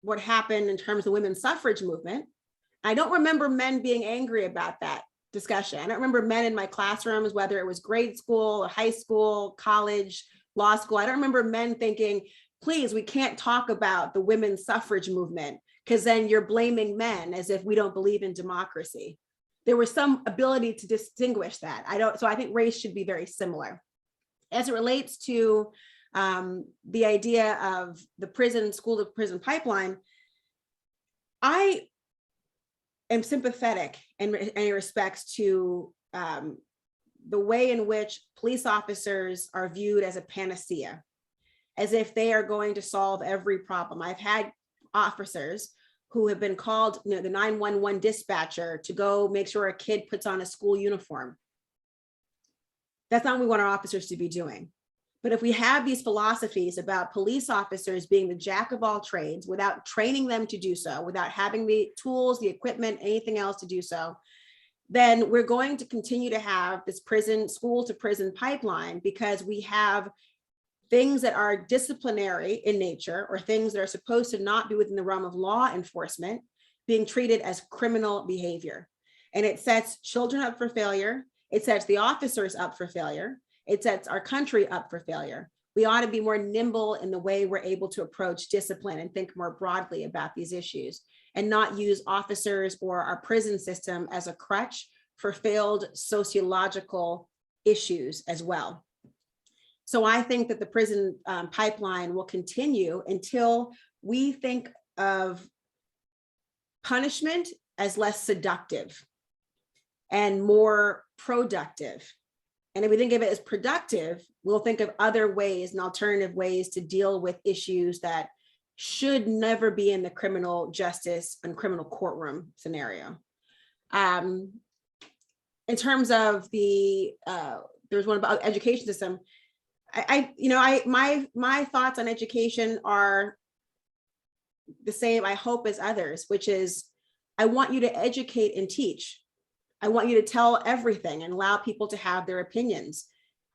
what happened in terms of the women's suffrage movement. I don't remember men being angry about that discussion. I don't remember men in my classrooms, whether it was grade school, high school, college, law school. I don't remember men thinking, please, we can't talk about the women's suffrage movement, because then you're blaming men as if we don't believe in democracy. There was some ability to distinguish that. So I think race should be very similar. As it relates to The idea of the prison, school to prison pipeline, I am sympathetic in respects to the way in which police officers are viewed as a panacea, as if they are going to solve every problem. I've had officers who have been called, the 911 dispatcher to go make sure a kid puts on a school uniform. That's not what we want our officers to be doing. But if we have these philosophies about police officers being the jack of all trades without training them to do so, without having the tools, the equipment, anything else to do so, then we're going to continue to have this prison, school to prison pipeline, because we have things that are disciplinary in nature, or things that are supposed to not be within the realm of law enforcement, being treated as criminal behavior. And it sets children up for failure. It sets the officers up for failure. It sets our country up for failure. We ought to be more nimble in the way we're able to approach discipline and think more broadly about these issues, and not use officers or our prison system as a crutch for failed sociological issues as well. So I think that the prison pipeline will continue until we think of punishment as less seductive and more productive. And if we think of it as productive, we'll think of other ways and alternative ways to deal with issues that should never be in the criminal justice and criminal courtroom scenario. In terms of the, there's one about education system. My thoughts on education are the same, I hope, as others, which is, I want you to educate and teach. I want you to tell everything and allow people to have their opinions.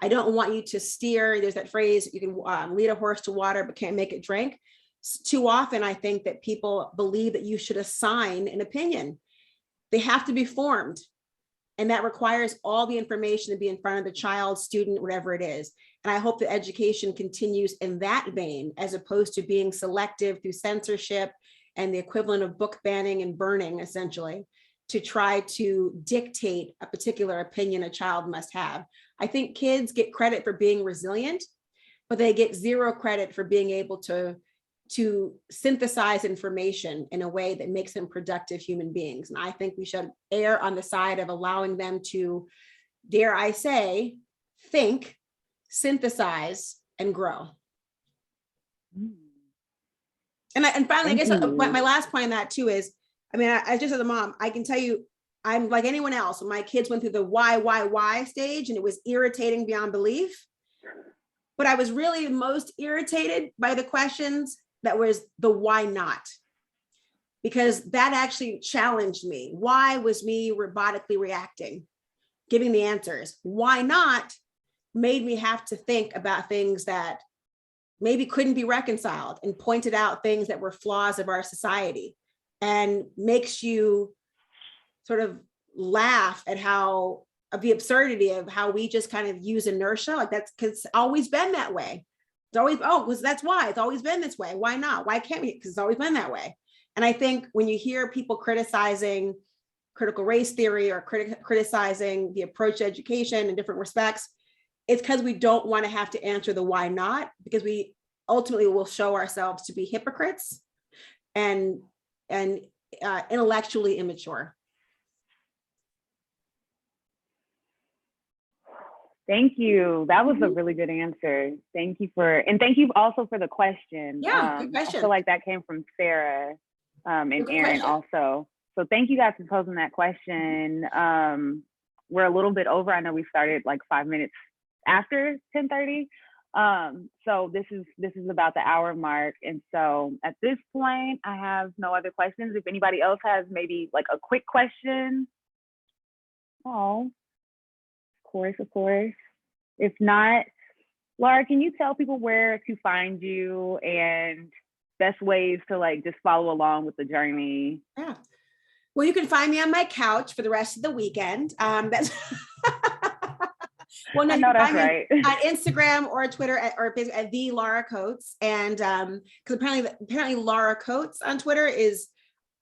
I don't want you to steer. There's that phrase, you can lead a horse to water, but can't make it drink. Too often, I think that people believe that you should assign an opinion. They have to be formed. And that requires all the information to be in front of the child, student, whatever it is. And I hope that education continues in that vein, as opposed to being selective through censorship and the equivalent of book banning and burning, essentially, to try to dictate a particular opinion a child must have. I think kids get credit for being resilient, but they get zero credit for being able to synthesize information in a way that makes them productive human beings. And I think we should err on the side of allowing them to, dare I say, think, synthesize, and grow. And finally, I guess my last point on that too is, I just as a mom, I can tell you, I'm like anyone else. When my kids went through the why stage, and it was irritating beyond belief. But I was really most irritated by the questions that was the why not, because that actually challenged me. Why was me robotically reacting, giving the answers? Why not made me have to think about things that maybe couldn't be reconciled, and pointed out things that were flaws of our society, and makes you sort of laugh at the absurdity of how we just kind of use inertia. Like, that's because it's always been that way. It's always, that's why it's always been this way. Why not? Why can't we? Because it's always been that way. And I think when you hear people criticizing critical race theory, or criticizing the approach to education in different respects, it's because we don't want to have to answer the why not, because we ultimately will show ourselves to be hypocrites and intellectually immature. Thank you. That was a really good answer. Thank you also for the question. Yeah, good question. I feel like that came from Sarah and Good Aaron question. Also. So thank you guys for posing that question. We're a little bit over. I know we started like 5 minutes after 10:30. So this is about the hour mark. And so at this point, I have no other questions. If anybody else has maybe like a quick question. Oh. Of course. If not, Laura, can you tell people where to find you and best ways to like just follow along with the journey? Yeah. Well, you can find me on my couch for the rest of the weekend. That's well, no, I you know can that's find right. me on Instagram or Twitter at the Laura Coates. And because apparently Laura Coates on Twitter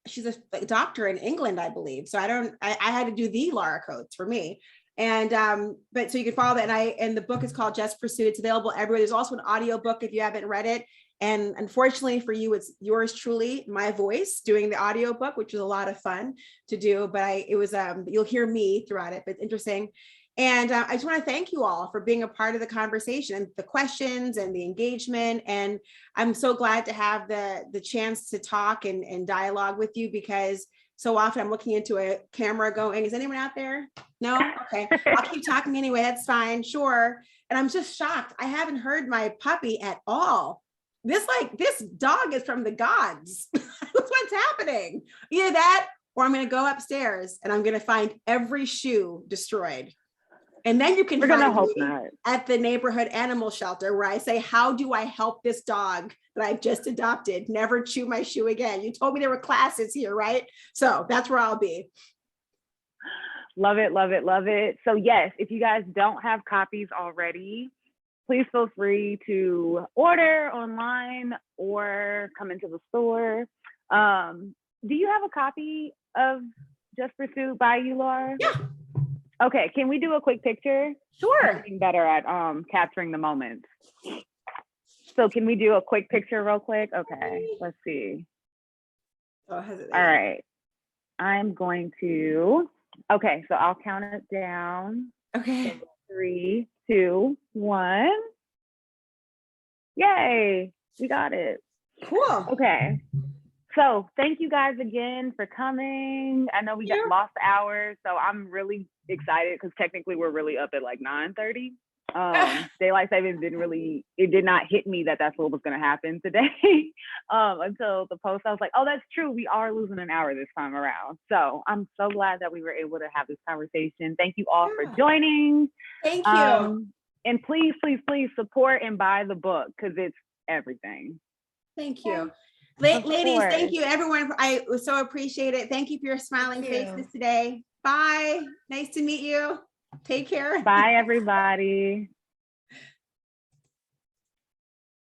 she's a doctor in England, I believe. So I had to do the Laura Coates for me. And but so you can follow that. And the book is called Just Pursuit. It's available everywhere. There's also an audio book if you haven't read it. And unfortunately for you, it's yours truly, my voice doing the audio book, which was a lot of fun to do. But it was you'll hear me throughout it, but it's interesting. And I just want to thank you all for being a part of the conversation, the questions and the engagement. And I'm so glad to have the chance to talk and dialogue with you, because so often I'm looking into a camera going, is anyone out there? No? Okay. I'll keep talking anyway. That's fine. Sure. And I'm just shocked. I haven't heard my puppy at all. This dog is from the gods. That's what's happening. Either that, or I'm going to go upstairs and I'm going to find every shoe destroyed. And then you can find me at the neighborhood animal shelter where I say, how do I help this dog that I've just adopted never chew my shoe again? You told me there were classes here, right? So that's where I'll be. Love it, love it, love it. So yes, if you guys don't have copies already, please feel free to order online or come into the store. Do you have a copy of Just Pursuit by you, Laura? Yeah. Okay, can we do a quick picture? Sure. I'm getting better at capturing the moment. So can we do a quick picture real quick? Okay, let's see. Oh, all right. I'm going to, okay, so I'll count it down. Okay. So 3, 2, 1. Yay, we got it. Cool. Okay. So thank you guys again for coming. I know we got lost hours, so I'm really excited because technically we're really up at like 9:30. Daylight savings did not hit me that that's what was going to happen today until the post. I was like, oh, that's true. We are losing an hour this time around. So I'm so glad that we were able to have this conversation. Thank you all for joining. Thank you. And please, please, please support and buy the book because it's everything. Thank you. Ladies, thank you, everyone. I so appreciate it. Thank you for your smiling faces today. Bye. Nice to meet you. Take care. Bye, everybody.